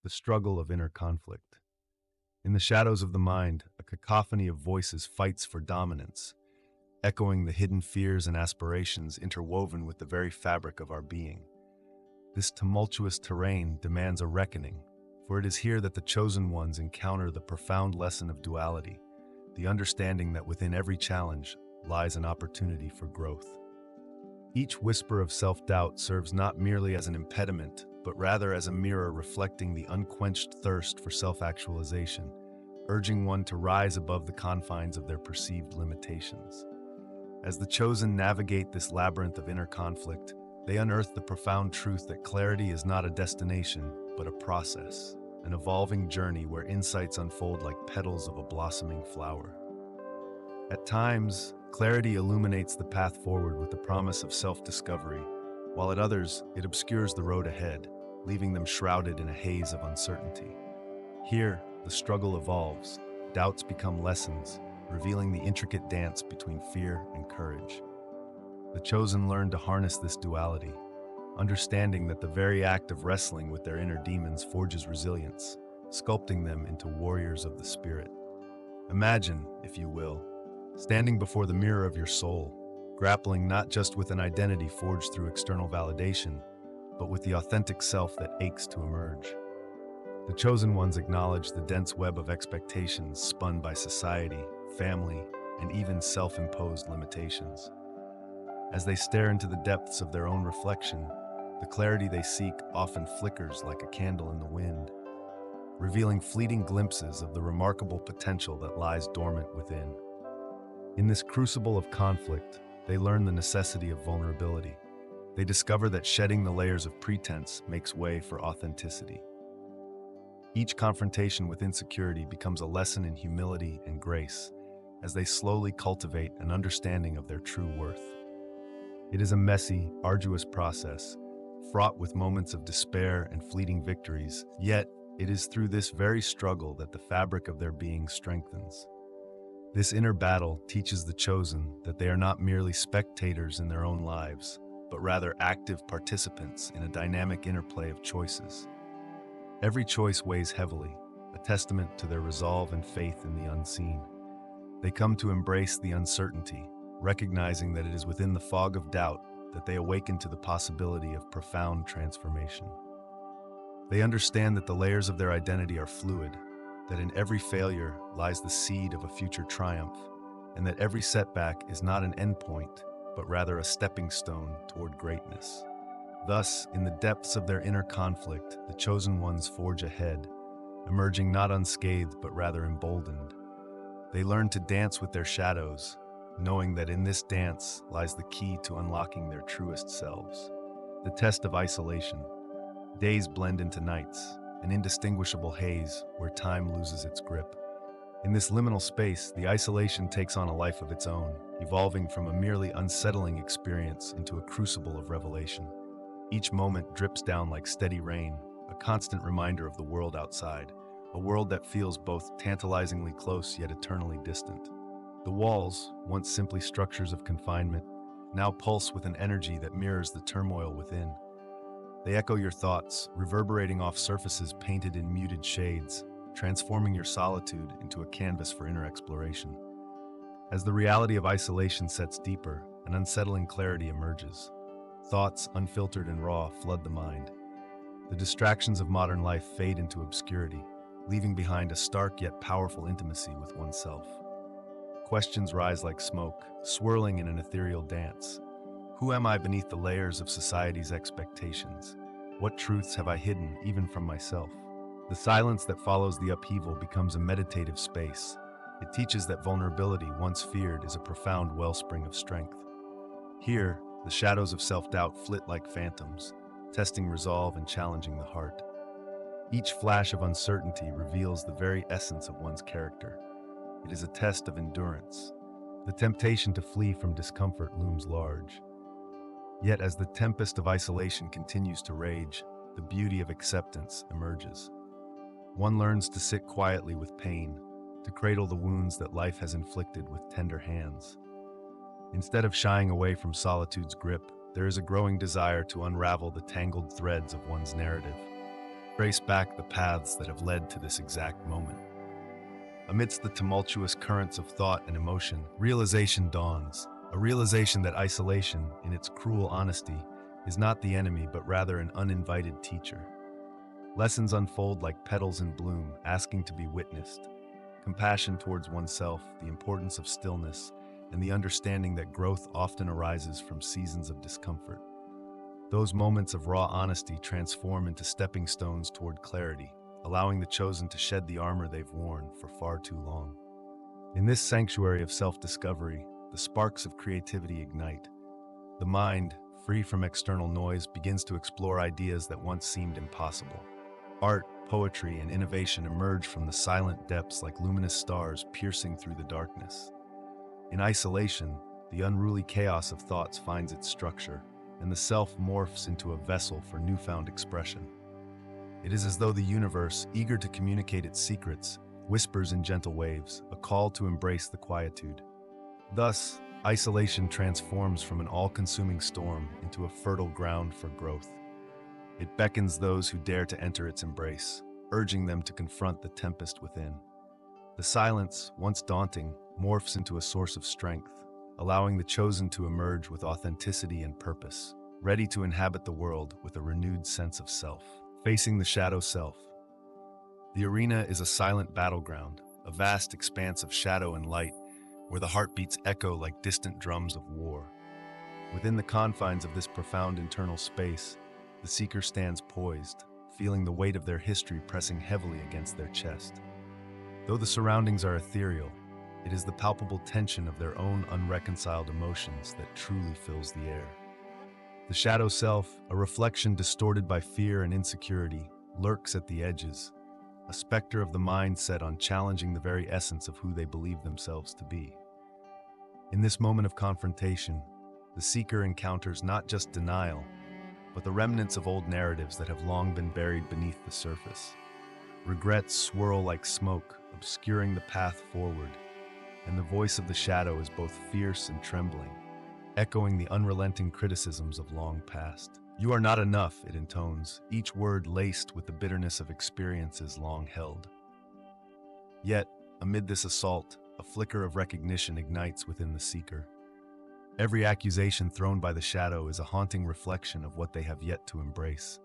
the struggle of inner conflict. In the shadows of the mind, a cacophony of voices fights for dominance, echoing the hidden fears and aspirations interwoven with the very fabric of our being. This tumultuous terrain demands a reckoning, for it is here that the chosen ones encounter the profound lesson of duality, the understanding that within every challenge lies an opportunity for growth. Each whisper of self-doubt serves not merely as an impediment, but rather as a mirror reflecting the unquenched thirst for self-actualization, urging one to rise above the confines of their perceived limitations. As the chosen navigate this labyrinth of inner conflict, they unearth the profound truth that clarity is not a destination, but a process, an evolving journey where insights unfold like petals of a blossoming flower. At times, clarity illuminates the path forward with the promise of self-discovery, while at others, it obscures the road ahead, leaving them shrouded in a haze of uncertainty. Here, the struggle evolves, doubts become lessons, revealing the intricate dance between fear and courage. The chosen learn to harness this duality, understanding that the very act of wrestling with their inner demons forges resilience, sculpting them into warriors of the spirit. Imagine, if you will, standing before the mirror of your soul, grappling not just with an identity forged through external validation, but with the authentic self that aches to emerge. The chosen ones acknowledge the dense web of expectations spun by society, family, and even self-imposed limitations. As they stare into the depths of their own reflection, the clarity they seek often flickers like a candle in the wind, revealing fleeting glimpses of the remarkable potential that lies dormant within. In this crucible of conflict, they learn the necessity of vulnerability. They discover that shedding the layers of pretense makes way for authenticity. Each confrontation with insecurity becomes a lesson in humility and grace, as they slowly cultivate an understanding of their true worth. It is a messy, arduous process, fraught with moments of despair and fleeting victories, yet it is through this very struggle that the fabric of their being strengthens. This inner battle teaches the chosen that they are not merely spectators in their own lives, but rather active participants in a dynamic interplay of choices. Every choice weighs heavily, a testament to their resolve and faith in the unseen. They come to embrace the uncertainty, recognizing that it is within the fog of doubt that they awaken to the possibility of profound transformation. They understand that the layers of their identity are fluid, that in every failure lies the seed of a future triumph, and that every setback is not an endpoint, but rather a stepping stone toward greatness. Thus, in the depths of their inner conflict, the chosen ones forge ahead, emerging not unscathed but rather emboldened. They learn to dance with their shadows, knowing that in this dance lies the key to unlocking their truest selves. The test of isolation. Days blend into nights, an indistinguishable haze where time loses its grip. In this liminal space, the isolation takes on a life of its own, evolving from a merely unsettling experience into a crucible of revelation. Each moment drips down like steady rain, a constant reminder of the world outside, a world that feels both tantalizingly close yet eternally distant. The walls, once simply structures of confinement, now pulse with an energy that mirrors the turmoil within. They echo your thoughts, reverberating off surfaces painted in muted shades, transforming your solitude into a canvas for inner exploration. As the reality of isolation sets deeper, an unsettling clarity emerges. Thoughts, unfiltered and raw, flood the mind. The distractions of modern life fade into obscurity, leaving behind a stark yet powerful intimacy with oneself. Questions rise like smoke, swirling in an ethereal dance. Who am I beneath the layers of society's expectations? What truths have I hidden, even from myself? The silence that follows the upheaval becomes a meditative space. It teaches that vulnerability, once feared, is a profound wellspring of strength. Here, the shadows of self-doubt flit like phantoms, testing resolve and challenging the heart. Each flash of uncertainty reveals the very essence of one's character. It is a test of endurance. The temptation to flee from discomfort looms large. Yet as the tempest of isolation continues to rage, the beauty of acceptance emerges. One learns to sit quietly with pain, to cradle the wounds that life has inflicted with tender hands. Instead of shying away from solitude's grip, there is a growing desire to unravel the tangled threads of one's narrative. Trace back the paths that have led to this exact moment. Amidst the tumultuous currents of thought and emotion, realization dawns, a realization that isolation, in its cruel honesty, is not the enemy but rather an uninvited teacher. Lessons unfold like petals in bloom, asking to be witnessed. Compassion towards oneself, the importance of stillness, and the understanding that growth often arises from seasons of discomfort. Those moments of raw honesty transform into stepping stones toward clarity, allowing the chosen to shed the armor they've worn for far too long. In this sanctuary of self-discovery, the sparks of creativity ignite. The mind, free from external noise, begins to explore ideas that once seemed impossible. Art, poetry, and innovation emerge from the silent depths like luminous stars piercing through the darkness. In isolation, the unruly chaos of thoughts finds its structure, and the self morphs into a vessel for newfound expression. It is as though the universe, eager to communicate its secrets, whispers in gentle waves, a call to embrace the quietude. Thus, isolation transforms from an all-consuming storm into a fertile ground for growth. It beckons those who dare to enter its embrace, urging them to confront the tempest within. The silence, once daunting, morphs into a source of strength, allowing the chosen to emerge with authenticity and purpose, ready to inhabit the world with a renewed sense of self. Facing the shadow self. The arena is a silent battleground, a vast expanse of shadow and light, where the heartbeats echo like distant drums of war. Within the confines of this profound internal space, the seeker stands poised, feeling the weight of their history pressing heavily against their chest. Though the surroundings are ethereal, it is the palpable tension of their own unreconciled emotions that truly fills the air. The shadow self, a reflection distorted by fear and insecurity, lurks at the edges, a specter of the mind set on challenging the very essence of who they believe themselves to be. In this moment of confrontation, the seeker encounters not just denial, but the remnants of old narratives that have long been buried beneath the surface. Regrets swirl like smoke, obscuring the path forward, and the voice of the shadow is both fierce and trembling, echoing the unrelenting criticisms of long past. You are not enough, it intones, each word laced with the bitterness of experiences long held. Yet, amid this assault, a flicker of recognition ignites within the seeker. Every accusation thrown by the shadow is a haunting reflection of what they have yet to embrace.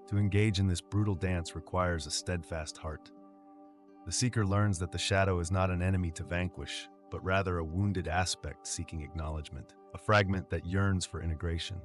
To engage in this brutal dance requires a steadfast heart. The seeker learns that the shadow is not an enemy to vanquish, but rather a wounded aspect seeking acknowledgement, a fragment that yearns for integration.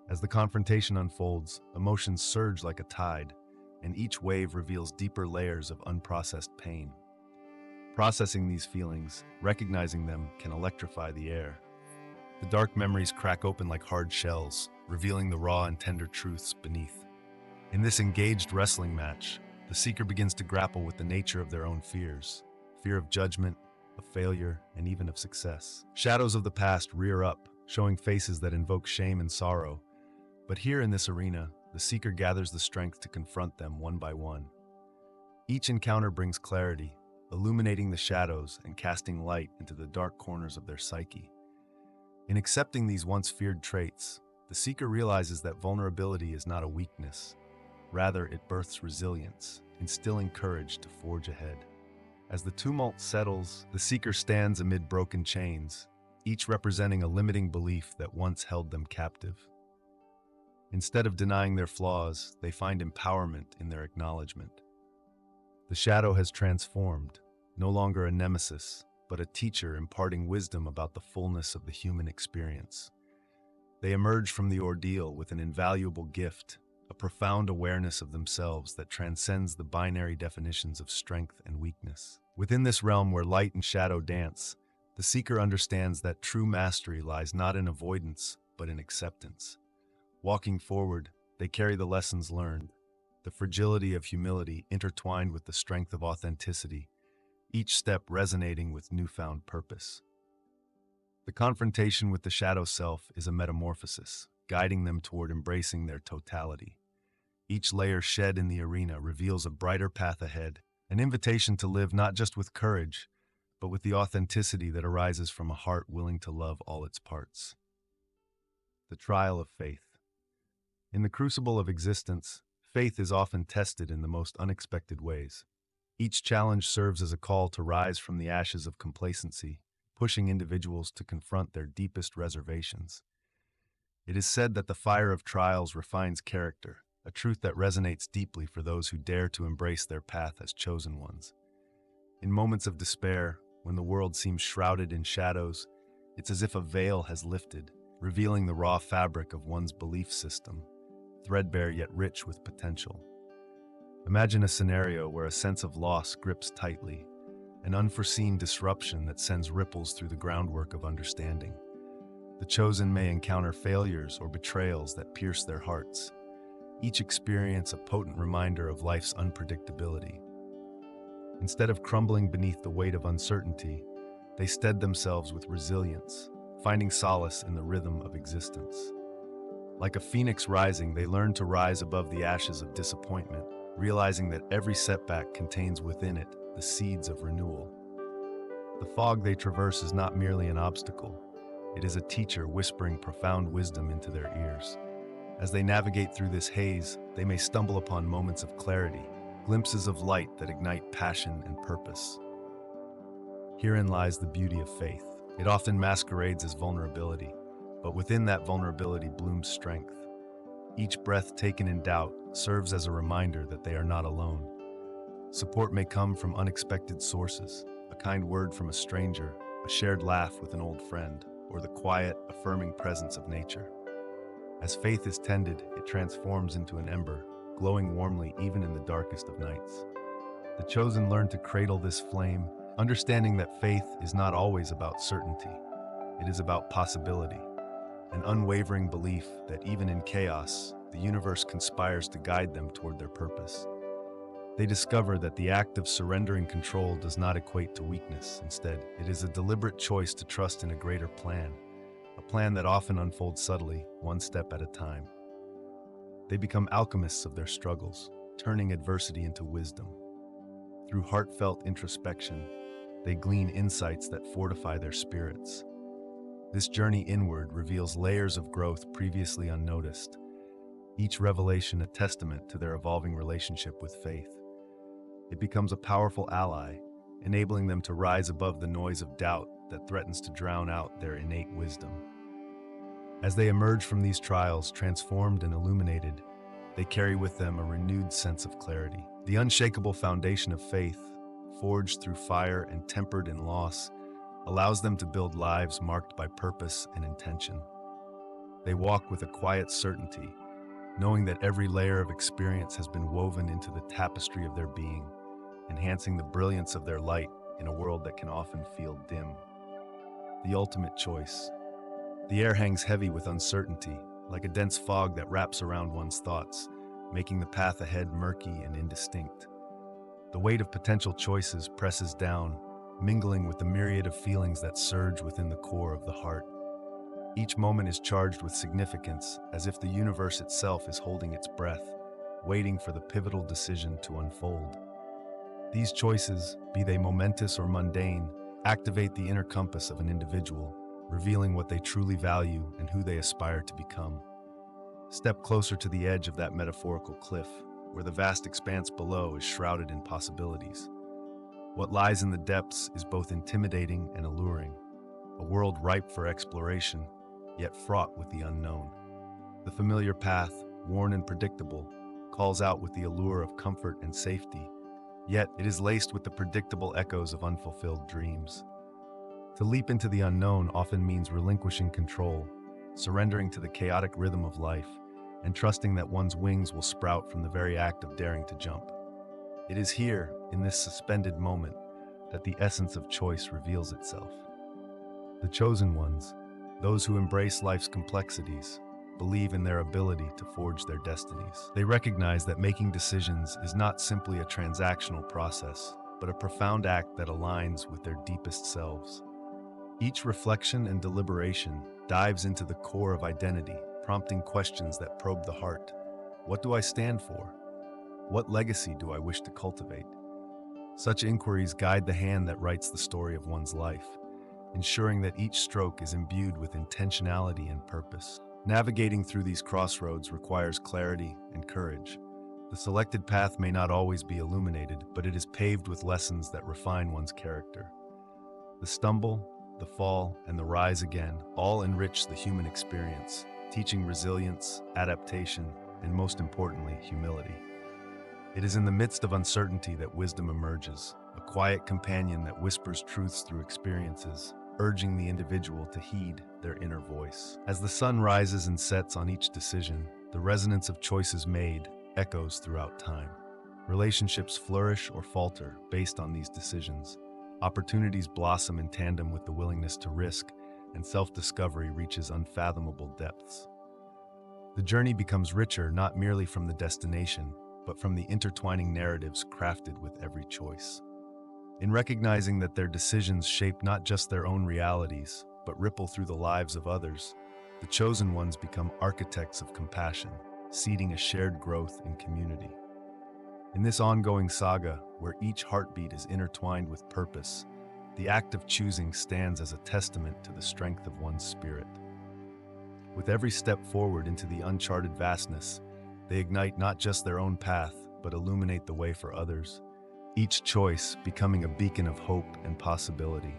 As the confrontation unfolds, emotions surge like a tide, and each wave reveals deeper layers of unprocessed pain. Processing these feelings, recognizing them, can electrify the air. The dark memories crack open like hard shells, revealing the raw and tender truths beneath. In this engaged wrestling match, the seeker begins to grapple with the nature of their own fears, fear of judgment, of failure, and even of success. Shadows of the past rear up, showing faces that invoke shame and sorrow. But here in this arena, the seeker gathers the strength to confront them one by one. Each encounter brings clarity, illuminating the shadows and casting light into the dark corners of their psyche. In accepting these once feared traits, the seeker realizes that vulnerability is not a weakness. Rather, it births resilience, instilling courage to forge ahead. As the tumult settles, the seeker stands amid broken chains, each representing a limiting belief that once held them captive. Instead of denying their flaws, they find empowerment in their acknowledgement. The shadow has transformed, no longer a nemesis, but a teacher imparting wisdom about the fullness of the human experience. They emerge from the ordeal with an invaluable gift, a profound awareness of themselves that transcends the binary definitions of strength and weakness. Within this realm where light and shadow dance, the seeker understands that true mastery lies not in avoidance, but in acceptance. Walking forward, they carry the lessons learned, the fragility of humility intertwined with the strength of authenticity, each step resonating with newfound purpose. The confrontation with the shadow self is a metamorphosis, guiding them toward embracing their totality. Each layer shed in the arena reveals a brighter path ahead, an invitation to live not just with courage, but with the authenticity that arises from a heart willing to love all its parts. The trial of faith. In the crucible of existence, faith is often tested in the most unexpected ways. Each challenge serves as a call to rise from the ashes of complacency, pushing individuals to confront their deepest reservations. It is said that the fire of trials refines character, a truth that resonates deeply for those who dare to embrace their path as chosen ones. In moments of despair, when the world seems shrouded in shadows, it's as if a veil has lifted, revealing the raw fabric of one's belief system, threadbare yet rich with potential. Imagine a scenario where a sense of loss grips tightly, an unforeseen disruption that sends ripples through the groundwork of understanding. The chosen may encounter failures or betrayals that pierce their hearts, each experience a potent reminder of life's unpredictability. Instead of crumbling beneath the weight of uncertainty, they stead themselves with resilience, finding solace in the rhythm of existence. Like a phoenix rising, they learn to rise above the ashes of disappointment, realizing that every setback contains within it the seeds of renewal. The fog they traverse is not merely an obstacle, it is a teacher whispering profound wisdom into their ears. As they navigate through this haze, they may stumble upon moments of clarity, glimpses of light that ignite passion and purpose. Herein lies the beauty of faith. It often masquerades as vulnerability, but within that vulnerability blooms strength. Each breath taken in doubt serves as a reminder that they are not alone. Support may come from unexpected sources, a kind word from a stranger, a shared laugh with an old friend, or the quiet, affirming presence of nature. As faith is tended, it transforms into an ember, glowing warmly even in the darkest of nights. The chosen learn to cradle this flame, understanding that faith is not always about certainty. It is about possibility, an unwavering belief that even in chaos, the universe conspires to guide them toward their purpose. They discover that the act of surrendering control does not equate to weakness. Instead, it is a deliberate choice to trust in a greater plan, a plan that often unfolds subtly, one step at a time. They become alchemists of their struggles, turning adversity into wisdom. Through heartfelt introspection, they glean insights that fortify their spirits. This journey inward reveals layers of growth previously unnoticed, each revelation a testament to their evolving relationship with faith. It becomes a powerful ally, enabling them to rise above the noise of doubt that threatens to drown out their innate wisdom. As they emerge from these trials transformed and illuminated, they carry with them a renewed sense of clarity. The unshakable foundation of faith, forged through fire and tempered in loss, allows them to build lives marked by purpose and intention. They walk with a quiet certainty, knowing that every layer of experience has been woven into the tapestry of their being, enhancing the brilliance of their light in a world that can often feel dim. The ultimate choice. The air hangs heavy with uncertainty, like a dense fog that wraps around one's thoughts, making the path ahead murky and indistinct. The weight of potential choices presses down, mingling with the myriad of feelings that surge within the core of the heart. Each moment is charged with significance, as if the universe itself is holding its breath, waiting for the pivotal decision to unfold. These choices, be they momentous or mundane, activate the inner compass of an individual, revealing what they truly value and who they aspire to become. Step closer to the edge of that metaphorical cliff, where the vast expanse below is shrouded in possibilities. What lies in the depths is both intimidating and alluring, a world ripe for exploration, yet fraught with the unknown. The familiar path, worn and predictable, calls out with the allure of comfort and safety, yet it is laced with the predictable echoes of unfulfilled dreams. To leap into the unknown often means relinquishing control, surrendering to the chaotic rhythm of life, and trusting that one's wings will sprout from the very act of daring to jump. It is here, in this suspended moment, that the essence of choice reveals itself. The chosen ones, those who embrace life's complexities, believe in their ability to forge their destinies. They recognize that making decisions is not simply a transactional process, but a profound act that aligns with their deepest selves. Each reflection and deliberation dives into the core of identity, prompting questions that probe the heart. What do I stand for? What legacy do I wish to cultivate? Such inquiries guide the hand that writes the story of one's life, ensuring that each stroke is imbued with intentionality and purpose. Navigating through these crossroads requires clarity and courage, The selected path may not always be illuminated, but it is paved with lessons that refine one's character. The stumble, the fall, and the rise again all enrich the human experience, teaching resilience, adaptation, and most importantly, humility. It is in the midst of uncertainty that wisdom emerges, a quiet companion that whispers truths through experiences, urging the individual to heed their inner voice. As the sun rises and sets on each decision, the resonance of choices made echoes throughout time. Relationships flourish or falter based on these decisions. Opportunities blossom in tandem with the willingness to risk, and self-discovery reaches unfathomable depths. The journey becomes richer not merely from the destination, but from the intertwining narratives crafted with every choice. In recognizing that their decisions shape not just their own realities, but ripple through the lives of others, the chosen ones become architects of compassion, seeding a shared growth in community. In this ongoing saga, where each heartbeat is intertwined with purpose, the act of choosing stands as a testament to the strength of one's spirit. With every step forward into the uncharted vastness, they ignite not just their own path, but illuminate the way for others, each choice becoming a beacon of hope and possibility.